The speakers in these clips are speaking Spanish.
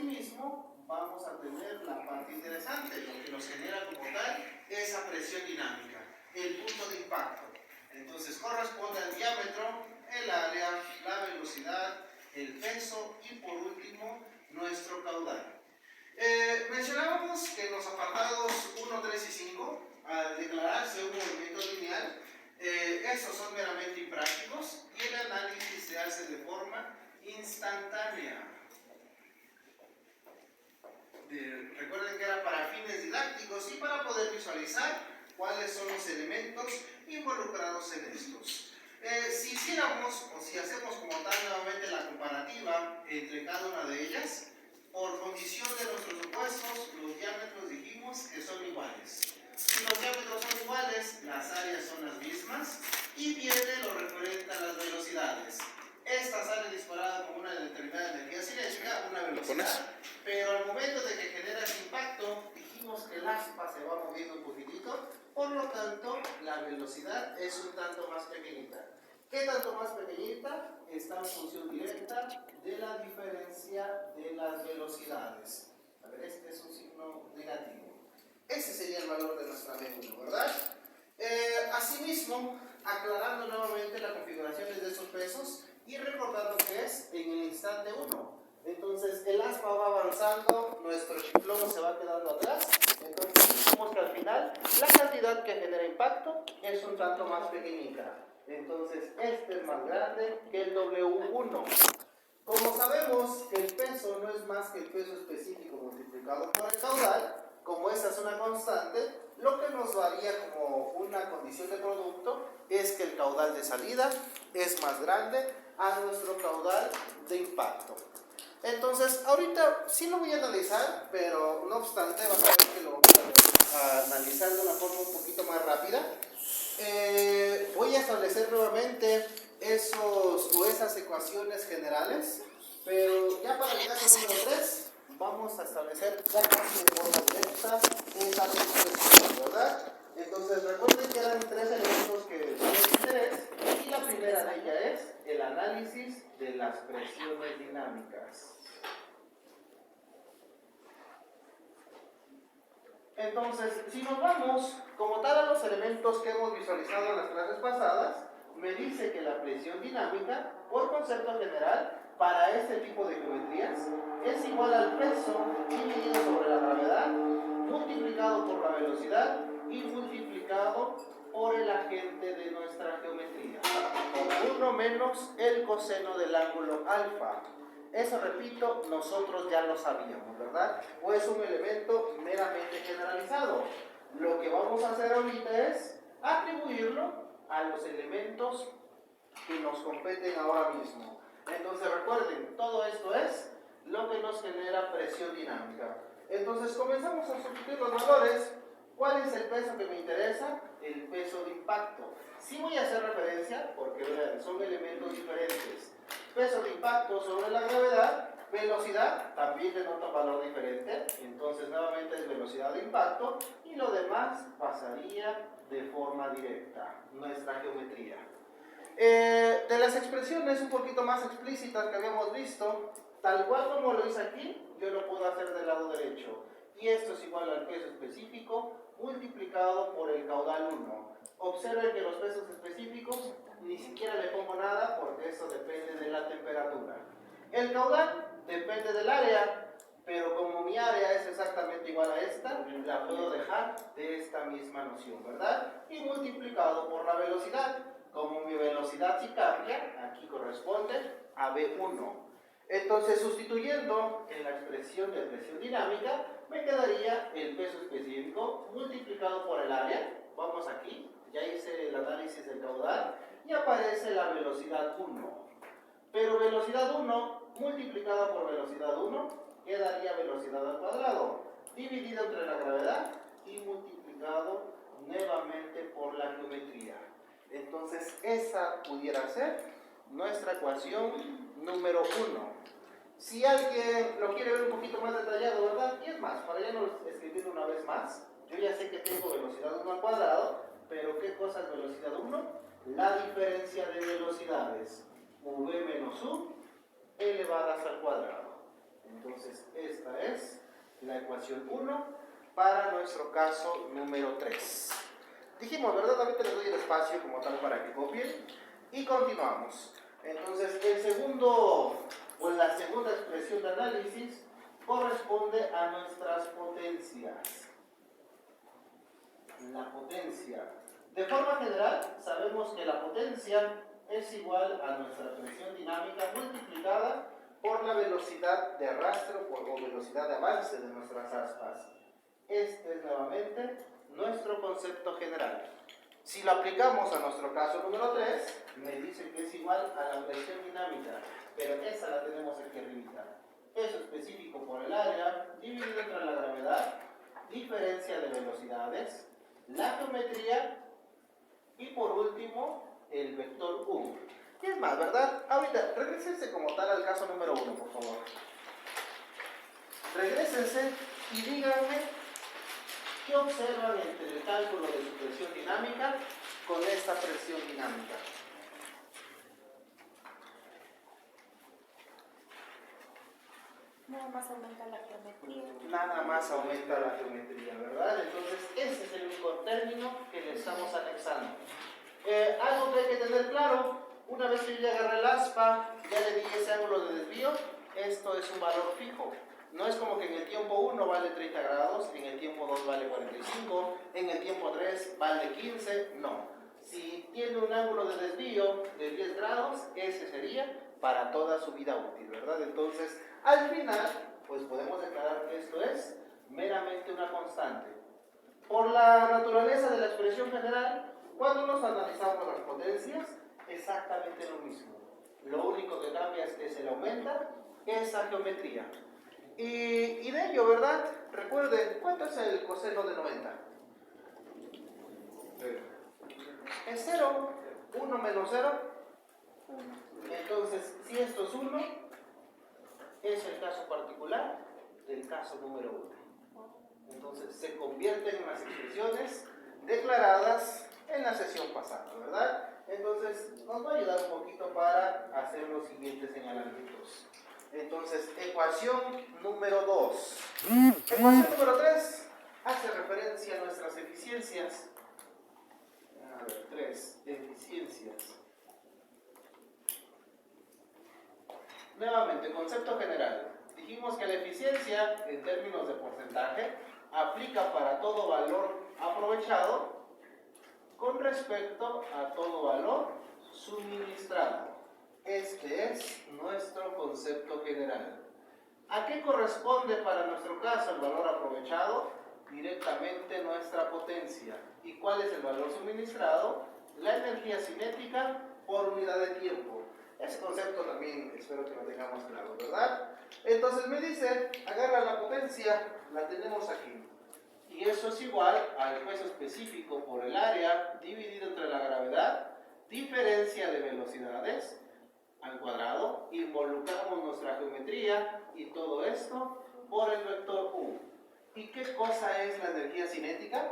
asimismo, vamos a tener la parte interesante, lo que nos genera como tal esa presión dinámica, el punto de impacto. Entonces corresponde al diámetro, el área, la velocidad, el peso y por último nuestro caudal. Mencionábamos que en los apartados 1, 3 y 5, al declararse un movimiento lineal, estos son meramente imprácticos y el análisis se hace de forma instantánea. Recuerden que era para fines didácticos y para poder visualizar cuáles son los elementos involucrados en estos. Si hiciéramos o si hacemos como tal nuevamente la comparativa entre cada una de ellas, por condición de nuestros supuestos, los diámetros dijimos que son iguales. Si los diámetros son iguales, las áreas son las mismas y viene lo referente a las velocidades. Esta sale disparada con una determinada energía cinética, una velocidad, pero al momento de que genera el impacto, dijimos que el aspa se va moviendo un poquitito, por lo tanto, la velocidad es un tanto más pequeñita. ¿Qué tanto más pequeñita? Está en función directa de la diferencia de las velocidades. A ver, este es un signo negativo. Ese sería el valor de nuestra B1, ¿verdad? Asimismo, aclarando nuevamente las configuraciones de esos pesos y recordando que es en el instante 1. Entonces, el aspa va avanzando, nuestro chiflón se va quedando atrás. Entonces, dijimos que al final la cantidad que genera impacto es un tanto más pequeñita. Entonces, este es más grande que el W1. Como sabemos que el peso no es más que el peso específico multiplicado por el caudal, como esa es una constante, lo que nos varía como una condición de producto es que el caudal de salida es más grande a nuestro caudal de impacto. Entonces, ahorita sí lo voy a analizar, pero no obstante, vas a ver que lo vamos a analizar de una forma un poquito más rápida. Voy a establecer nuevamente esas ecuaciones generales, pero ya para el caso número 3 vamos a establecer ya casi de forma directa esas expresiones, ¿verdad? Entonces recuerden que eran 3 elementos que son de interés y la primera de ellas es el análisis de las presiones dinámicas. Entonces, si nos vamos como tal a los elementos que hemos visualizado en las clases pasadas, me dice que la presión dinámica, por concepto general, para este tipo de geometrías, es igual al peso dividido sobre la gravedad, multiplicado por la velocidad y multiplicado por el agente de nuestra geometría, con 1 menos el coseno del ángulo alfa. Eso, repito, nosotros ya lo sabíamos, ¿verdad? O es un elemento meramente generalizado. Lo que vamos a hacer ahorita es atribuirlo a los elementos que nos competen ahora mismo. Entonces recuerden, todo esto es lo que nos genera presión dinámica. Entonces comenzamos a sustituir los valores. ¿Cuál es el peso que me interesa? El peso de impacto. Sí voy a hacer referencia porque vean, son elementos diferentes. Peso de impacto sobre la gravedad, velocidad, también denota un valor diferente. Entonces nuevamente es velocidad de impacto y lo demás pasaría de forma directa, nuestra geometría. De las expresiones un poquito más explícitas que habíamos visto, tal cual como lo hice aquí, yo lo puedo hacer del lado derecho. Y esto es igual al peso específico multiplicado por el caudal 1. Observen que los pesos específicos ni siquiera le pongo nada porque eso depende de la temperatura. El caudal depende del área, pero como mi área es exactamente igual a esta, la puedo dejar de esta misma noción, ¿verdad? Y multiplicado por la velocidad. Como mi velocidad sí cambia, aquí corresponde a V1. Entonces, sustituyendo en la expresión de presión dinámica, me quedaría el peso específico multiplicado por el área. Vamos aquí, ya hice el análisis del caudal y aparece la velocidad 1. Pero velocidad 1 multiplicada por velocidad 1 quedaría velocidad al cuadrado, dividido entre la gravedad y multiplicado nuevamente por la geometría. Entonces, esa pudiera ser nuestra ecuación número 1. Si alguien lo quiere ver un poquito más detallado, ¿verdad? Y es más, para ya no escribirlo una vez más, yo ya sé que tengo velocidad 1 al cuadrado, pero ¿qué cosa es velocidad 1? La diferencia de velocidades, v menos u elevadas al cuadrado. Entonces, esta la ecuación 1 para nuestro caso número 3. Dijimos, ¿verdad? Ahorita les doy el espacio como tal para que copien y continuamos. Entonces, el segundo o la segunda expresión de análisis corresponde a nuestras potencias. La potencia. De forma general, sabemos que la potencia es igual a nuestra presión dinámica multiplicada por la velocidad de arrastre o velocidad de avance de nuestras aspas. Este es nuevamente nuestro concepto general. Si lo aplicamos a nuestro caso número 3, me dice que es igual a la presión dinámica, pero esa la tenemos aquí arriba. Peso específico por el área, dividido entre la gravedad, diferencia de velocidades, la geometría y por último el vector U. Y es más, ¿verdad? Ahorita, regrésense como tal al caso número 1, por favor. Regrésense y díganme qué observan entre el cálculo de su presión dinámica con esta presión dinámica. Nada más aumenta la geometría. Nada más aumenta la geometría, ¿verdad? Entonces, ese es el único término que le estamos anexando. Algo que hay que tener claro, una vez que yo ya agarré el aspa, ya le di ese ángulo de desvío, esto es un valor fijo. No es como que en el tiempo 1 vale 30 grados, en el tiempo 2 vale 45, en el tiempo 3 vale 15, no. Si tiene un ángulo de desvío de 10 grados, ese sería para toda su vida útil, ¿verdad? Entonces, al final, pues podemos declarar que esto es meramente una constante. Por la naturaleza de la expresión general, cuando nos analizamos las potencias, exactamente lo mismo. Lo único que cambia es que se le aumenta esa geometría. Y de ello, ¿verdad? Recuerden, ¿cuánto es el coseno de 90? Es 0. 1 menos 0. Entonces, si esto es 1, es el caso particular del caso número 1. Entonces, se convierten en las expresiones declaradas en la sesión pasada, ¿verdad? Entonces, nos va a ayudar un poquito para hacer los siguientes señalamientos. Entonces, ecuación número 2. Ecuación número 3 hace referencia a nuestras eficiencias. A ver, 3, eficiencias. Nuevamente, concepto general. Dijimos que la eficiencia, en términos de porcentaje, aplica para todo valor aprovechado con respecto a todo valor suministrado. Este es nuestro concepto general. ¿A qué corresponde para nuestro caso el valor aprovechado? Directamente nuestra potencia. ¿Y cuál es el valor suministrado? La energía cinética por unidad de tiempo. Ese concepto también espero que lo tengamos claro, ¿verdad? Entonces me dice, agarra la potencia, la tenemos aquí. Y eso es igual al peso específico por el área dividido entre la gravedad, diferencia de velocidades al cuadrado, involucramos nuestra geometría y todo esto por el vector U. ¿Y qué cosa es la energía cinética?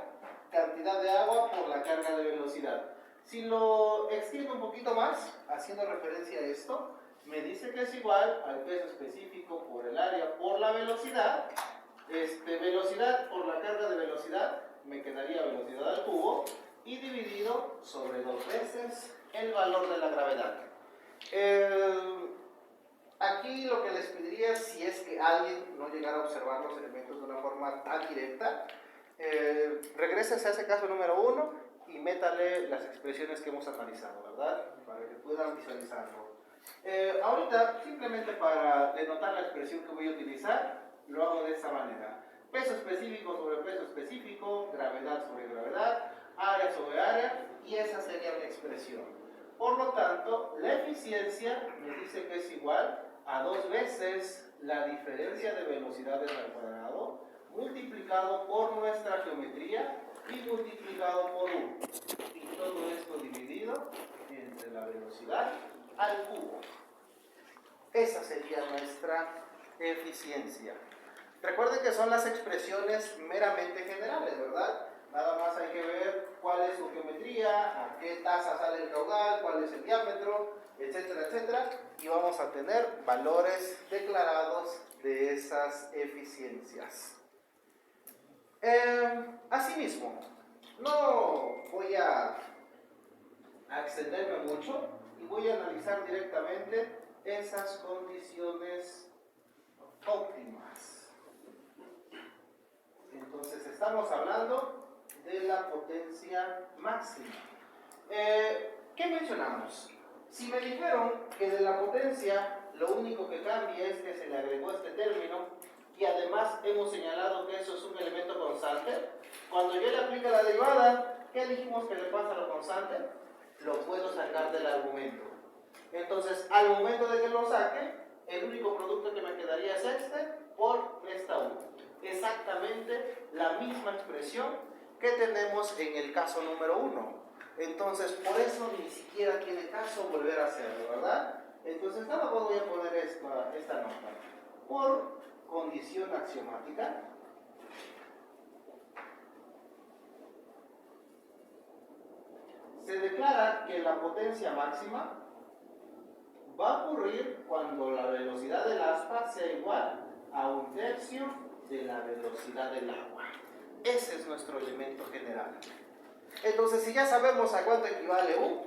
Cantidad de agua por la carga de velocidad. Si lo extiendo un poquito más, haciendo referencia a esto, me dice que es igual al peso específico por el área por la velocidad. Velocidad por la carga de velocidad, me quedaría velocidad al cubo, y dividido sobre 2 veces el valor de la gravedad. Aquí lo que les pediría, si es que alguien no llegara a observar los elementos de una forma tan directa, regrésese a ese caso número 1 y métale las expresiones que hemos analizado, ¿verdad? Para que puedan visualizarlo. Ahorita, simplemente para denotar la expresión que voy a utilizar, lo hago de esta manera. Peso específico sobre peso específico, gravedad sobre gravedad, área sobre área, y esa sería mi expresión. Por lo tanto, la eficiencia me dice que es igual a 2 veces la diferencia de velocidades al cuadrado, multiplicado por nuestra geometría y multiplicado por U. Y todo esto dividido entre la velocidad al cubo. Esa sería nuestra eficiencia. Recuerden que son las expresiones meramente generales, ¿verdad? Nada más hay que ver cuál es su geometría, a qué tasa sale el caudal, cuál es el diámetro, etcétera, etcétera. Y vamos a tener valores declarados de esas eficiencias. Asimismo, no voy a extenderme mucho y voy a analizar directamente esas condiciones óptimas. Entonces estamos hablando de la potencia máxima. ¿Qué mencionamos? Si me dijeron que de la potencia lo único que cambia es que se le agregó este término y además hemos señalado que eso es un elemento constante, cuando yo le aplico la derivada, ¿qué dijimos que le pasa a lo constante? Lo puedo sacar del argumento. Entonces, al momento de que lo saque, el único producto que me quedaría es este por esta U. Exactamente la misma expresión que tenemos en el caso número 1. Entonces, por eso ni siquiera tiene caso volver a hacerlo, ¿verdad? Entonces, nada más voy a poner esta nota. Por condición axiomática, se declara que la potencia máxima va a ocurrir cuando la velocidad del aspa sea igual a 1/3 de la velocidad del agua. Ese es nuestro elemento general. Entonces, si ya sabemos a cuánto equivale U,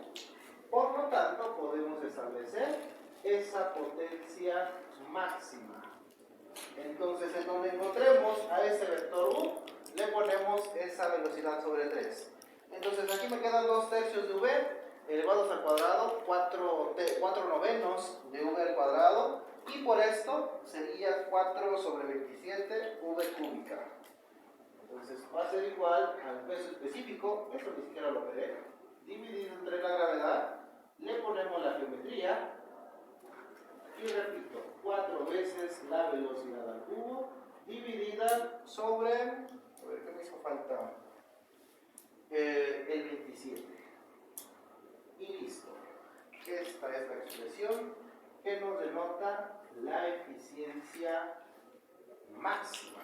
por lo tanto, podemos establecer esa potencia máxima. Entonces, en donde encontremos a ese vector U, le ponemos esa velocidad sobre 3. Entonces, aquí me quedan 2/3 de V elevados al cuadrado, 4/9 de V al cuadrado, y por esto sería 4 sobre 27 V cúbica. Entonces va a ser igual al peso específico, esto ni siquiera lo veré, dividido entre la gravedad, le ponemos la geometría, y repito, 4 veces la velocidad al cubo, dividida sobre, a ver qué me hizo falta, el 27. Y listo. Esta es la expresión que nos denota la eficiencia máxima.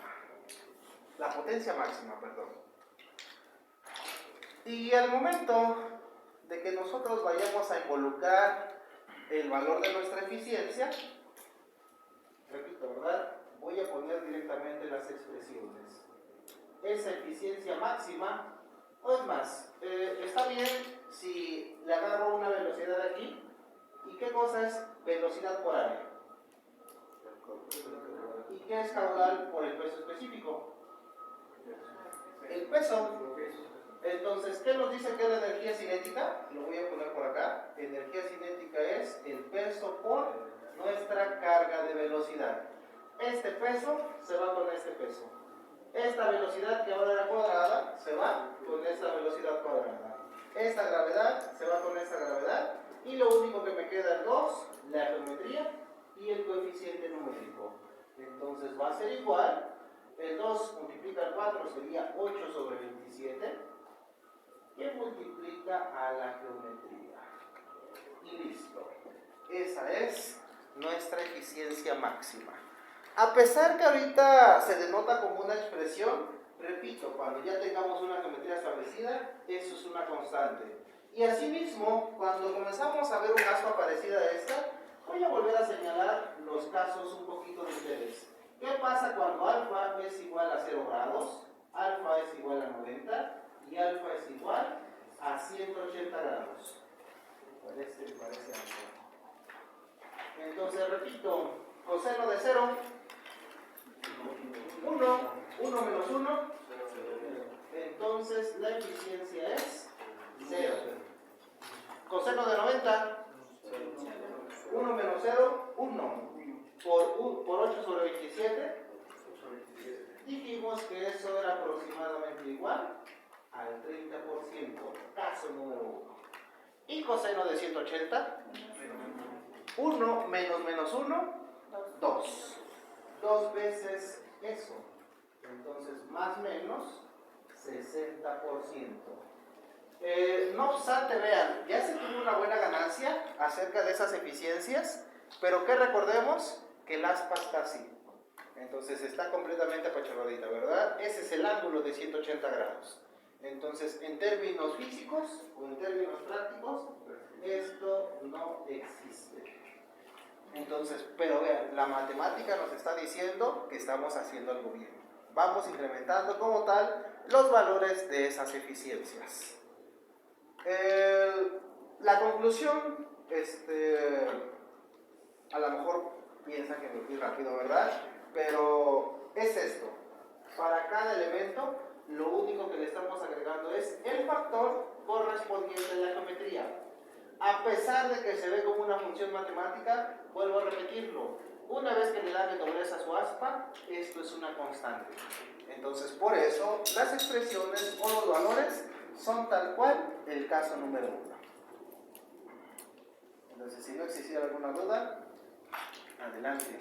La potencia máxima, perdón. Y al momento de que nosotros vayamos a involucrar el valor de nuestra eficiencia, repito, ¿verdad? Voy a poner directamente las expresiones. Esa eficiencia máxima, o es más, está bien si le agarro una velocidad aquí. ¿Y qué cosa es velocidad por área? ¿Y qué es caudal por el peso específico? El peso. Entonces, ¿qué nos dice que es la energía cinética? Lo voy a poner por acá. Energía cinética es el peso por nuestra carga de velocidad. Este peso se va con este peso. Esta velocidad que ahora era cuadrada se va con esta velocidad cuadrada. Esta gravedad se va con esta gravedad. Y lo único que me queda es 2, la geometría y el coeficiente numérico. Entonces va a ser igual. El 2 multiplica el 4 sería 8 sobre 27. Que multiplica a la geometría. Y listo. Esa es nuestra eficiencia máxima. A pesar que ahorita se denota como una expresión, repito, cuando ya tengamos una geometría establecida, eso es una constante. Y asimismo, cuando comenzamos a ver un aspa parecida a esta, voy a volver a señalar los casos un poquito de interés. ¿Qué pasa cuando alfa es igual a 0 grados, alfa es igual a 90 y alfa es igual a 180 grados? Parece algo. Entonces, repito, coseno de 0, 1 menos 1, entonces la eficiencia es 0. Coseno de 90, 1 menos 0, 1. Por 8 sobre 27, dijimos que eso era aproximadamente igual al 30%, caso número 1. Y coseno de 180, 1 menos 1, 2. 2 veces eso. Entonces, más o menos 60%. No obstante, vean, ya se tuvo una buena ganancia acerca de esas eficiencias, pero que recordemos que el aspa está así. Entonces está completamente apachurradita, ¿verdad? Ese es el ángulo de 180 grados. Entonces, en términos físicos o en términos prácticos, esto no existe. Entonces, pero vean, la matemática nos está diciendo que estamos haciendo algo bien. vamos incrementando como tal los valores de esas eficiencias. La conclusión, a lo mejor piensa que me fui rápido, ¿verdad? Pero es esto. Para cada elemento, lo único que le estamos agregando es el factor correspondiente a la geometría. A pesar de que se ve como una función matemática, vuelvo a repetirlo. Una vez que le dan doblez a su aspa, esto es una constante. Entonces, por eso, las expresiones o los valores son tal cual el caso número 1. Entonces, si no existiera alguna duda, adelante.